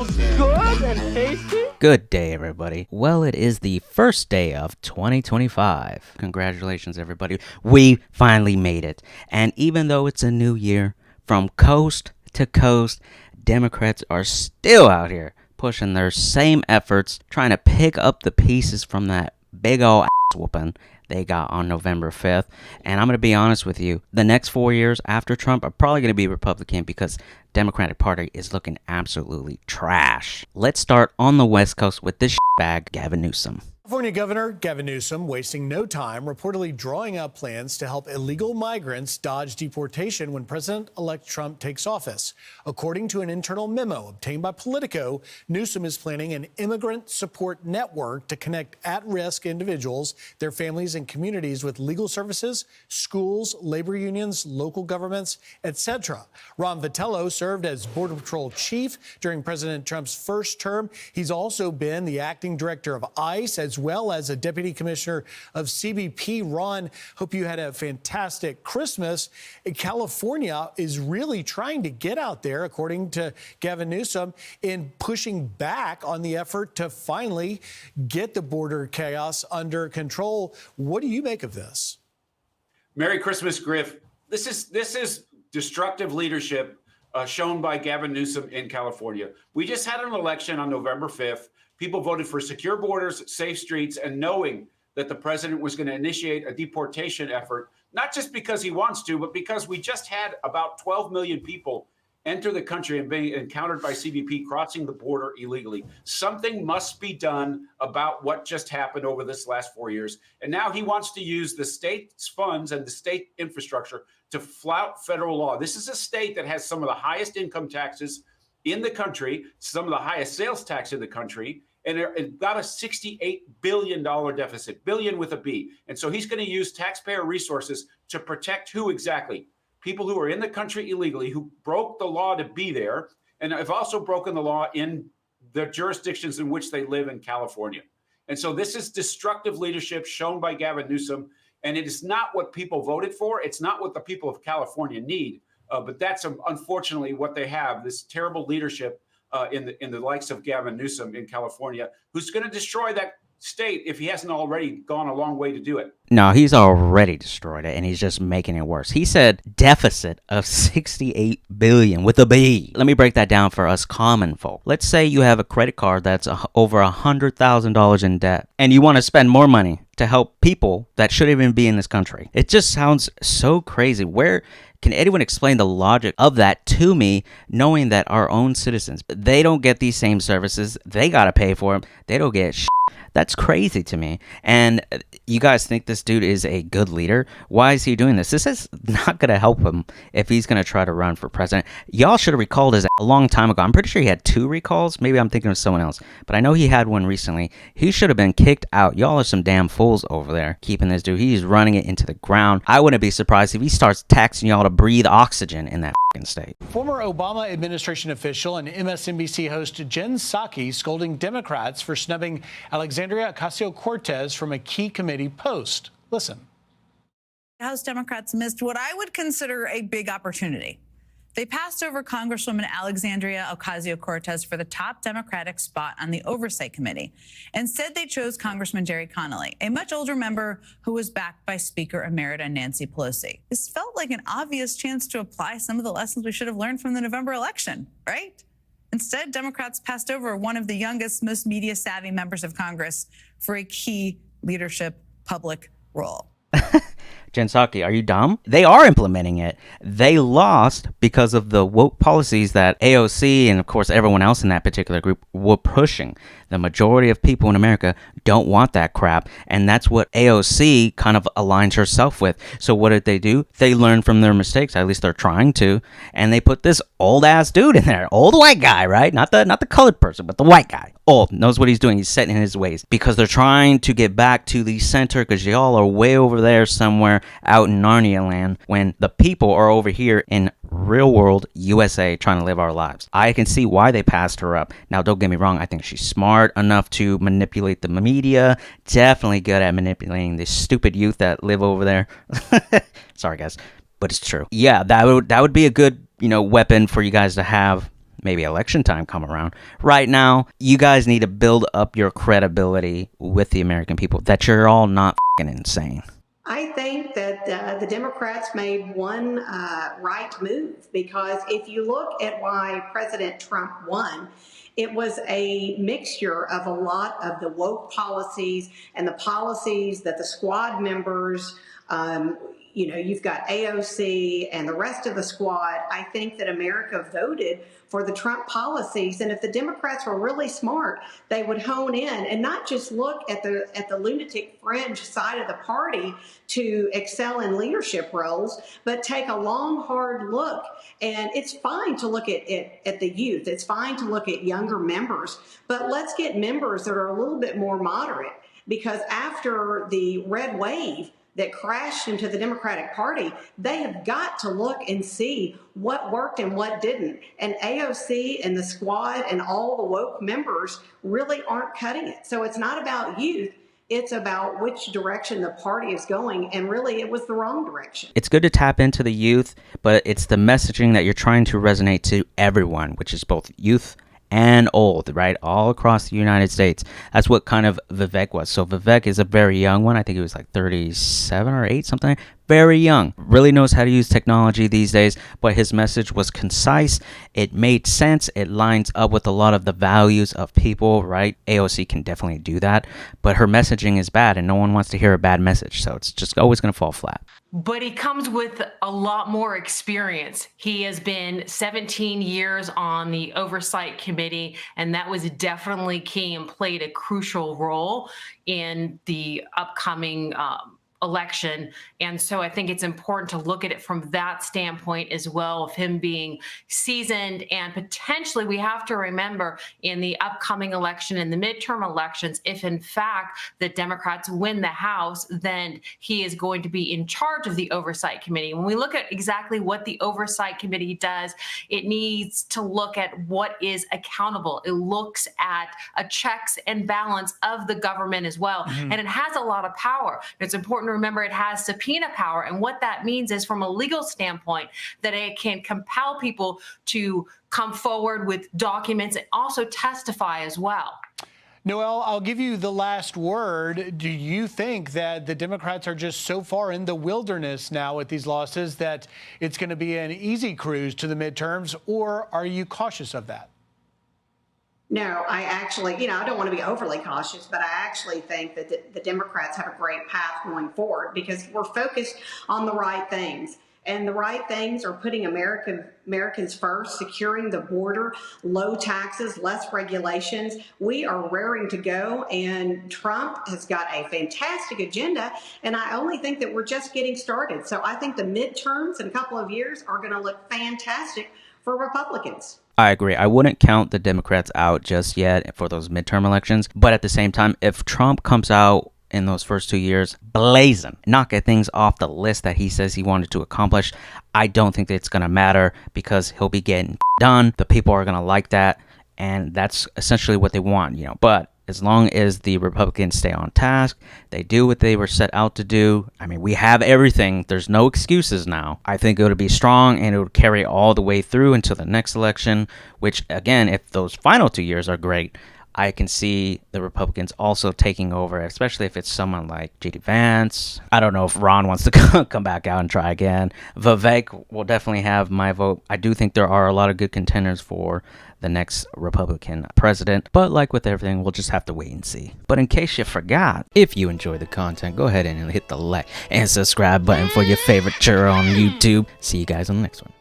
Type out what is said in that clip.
so good and tasty. Good day, everybody. Well, it is the first day of 2025. Congratulations, everybody. We finally made it. And even though it's a new year, from coast to coast, Democrats are still out here pushing their same efforts, trying to pick up the pieces from that big ol' ass whooping they got on November 5th. And I'm going to be honest with you, the next 4 years after Trump are probably going to be Republican because Democratic Party is looking absolutely trash. Let's start on the West Coast with this bag, Gavin Newsome. California Governor Gavin Newsome wasting no time reportedly drawing up plans to help illegal migrants dodge deportation when President-elect Trump takes office. According to an internal memo obtained by Politico, Newsome is planning an immigrant support network to connect at-risk individuals, their families, and communities with legal services, schools, labor unions, local governments, etc. Ron Vitello served as Border Patrol chief during President Trump's first term. He's also been the acting director of ICE as well as a deputy commissioner of CBP. Ron, hope you had a fantastic Christmas. California is really trying to get out there, according to Gavin Newsome, in pushing back on the effort to finally get the border chaos under control. What do you make of this? Merry Christmas, Griff. This is destructive leadership shown by Gavin Newsome in California. We just had an election on November 5th. People voted for secure borders, safe streets, and knowing that the president was going to initiate a deportation effort, not just because he wants to, but because we just had about 12 million people enter the country and being encountered by CBP crossing the border illegally. Something must be done about what just happened over this last 4 years. And now he wants to use the state's funds and the state infrastructure to flout federal law. This is a state that has some of the highest income taxes in the country, some of the highest sales tax in the country, and it got a $68 billion deficit, billion with a B. And so he's going to use taxpayer resources to protect who exactly? People who are in the country illegally, who broke the law to be there, and have also broken the law in the jurisdictions in which they live in California. And so this is destructive leadership shown by Gavin Newsome, and it is not what people voted for. It's not what the people of California need. But that's unfortunately what they have, this terrible leadership in the likes of Gavin Newsome in California, who's going to destroy that state if he hasn't already gone a long way to do it. No, he's already destroyed it, and he's just making it worse. He said deficit of $68 billion with a B. Let me break that down for us common folk. Let's say you have a credit card that's over $100,000 in debt, and you want to spend more money to help people that shouldn't even be in this country. It just sounds so crazy. Where can anyone explain the logic of that to me, knowing that our own citizens, they don't get these same services, they got to pay for them, they don't get shit? That's crazy to me. And you guys think this dude is a good leader? Why is he doing this? This is not going to help him if he's going to try to run for president. Y'all should have recalled his a long time ago. I'm pretty sure he had 2 recalls. Maybe I'm thinking of someone else. But I know he had one recently. He should have been kicked out. Y'all are some damn fools over there keeping this dude. He's running it into the ground. I wouldn't be surprised if he starts taxing y'all to breathe oxygen in that state. Former Obama administration official and MSNBC host Jen Psaki scolding Democrats for snubbing Alexandria Ocasio-Cortez from a key committee post. Listen. House Democrats missed what I would consider a big opportunity. They passed over Congresswoman Alexandria Ocasio-Cortez for the top Democratic spot on the Oversight Committee. Instead, they chose Congressman Jerry Connolly, a much older member who was backed by Speaker Emerita Nancy Pelosi. This felt like an obvious chance to apply some of the lessons we should have learned from the November election, right? Instead, Democrats passed over one of the youngest, most media-savvy members of Congress for a key leadership public role. Jen Psaki, are you dumb? They are implementing it. They lost because of the woke policies that AOC and, of course, everyone else in that particular group were pushing. The majority of people in America don't want that crap, and that's what AOC kind of aligns herself with. So what did they do? They learned from their mistakes, at least they're trying to, and they put this old-ass dude in there. Old white guy, right? Not the colored person, but the white guy. Old, knows what he's doing. He's set in his ways. Because they're trying to get back to the center, because y'all are way over there somewhere out in Narnia land, when the people are over here in real world USA trying to live our lives. I can see why they passed her up. Now, don't get me wrong. I think she's smart enough to manipulate the media. Definitely good at manipulating the stupid youth that live over there. Sorry, guys, but it's true. Yeah, that would be a good, weapon for you guys to have maybe election time come around. Right now, you guys need to build up your credibility with the American people that you're all not fucking insane. I think that the Democrats made one right move, because if you look at why President Trump won, it was a mixture of a lot of the woke policies and the policies that the squad members, you've got AOC and the rest of the squad. I think that America voted for the Trump policies, and if the Democrats were really smart, they would hone in and not just look at the lunatic fringe side of the party to excel in leadership roles, but take a long, hard look. And it's fine to look at the youth. It's fine to look at younger members, but let's get members that are a little bit more moderate, because after the red wave that crashed into the Democratic Party, they have got to look and see what worked and what didn't. And AOC and the squad and all the woke members really aren't cutting it. So it's not about youth. It's about which direction the party is going, and really it was the wrong direction. It's good to tap into the youth, but it's the messaging that you're trying to resonate to everyone, which is both youth and old, right? All across the United States. That's what kind of Vivek was. So Vivek is a very young one. I think he was like 37 or 8, something. Very young. Really knows how to use technology these days, but his message was concise. It made sense. It lines up with a lot of the values of people, right? AOC can definitely do that, but her messaging is bad and no one wants to hear a bad message. So it's just always going to fall flat. But he comes with a lot more experience. He has been 17 years on the oversight committee, and that was definitely key and played a crucial role in the upcoming election. And so I think it's important to look at it from that standpoint as well, of him being seasoned. And potentially we have to remember in the upcoming election, in the midterm elections, if in fact the Democrats win the House, then he is going to be in charge of the oversight committee. When we look at exactly what the oversight committee does, it needs to look at what is accountable. It looks at a checks and balance of the government as well. And it has a lot of power. It's important to remember it has subpoena power. And what that means is, from a legal standpoint, that it can compel people to come forward with documents and also testify as well. Noelle, I'll give you the last word. Do you think that the Democrats are just so far in the wilderness now with these losses that it's going to be an easy cruise to the midterms, or are you cautious of that? No, I actually, I don't want to be overly cautious, but I actually think that the Democrats have a great path going forward, because we're focused on the right things. And the right things are putting Americans first, securing the border, low taxes, less regulations. We are raring to go, and Trump has got a fantastic agenda, and I only think that we're just getting started. So I think the midterms in a couple of years are going to look fantastic for Republicans. I agree. I wouldn't count the Democrats out just yet for those midterm elections. But at the same time, if Trump comes out in those first 2 years blazing, knocking things off the list that he says he wanted to accomplish, I don't think that it's going to matter, because he'll be getting done. The people are going to like that. And that's essentially what they want, But as long as the Republicans stay on task, they do what they were set out to do. I mean, we have everything. There's no excuses now. I think it would be strong, and it would carry all the way through until the next election, which, again, if those final 2 years are great, I can see the Republicans also taking over, especially if it's someone like J.D. Vance. I don't know if Ron wants to come back out and try again. Vivek will definitely have my vote. I do think there are a lot of good contenders for the next Republican president, but like with everything, we'll just have to wait and see. But in case you forgot, if you enjoy the content, go ahead and hit the like and subscribe button for your favorite churro on YouTube. See you guys on the next one.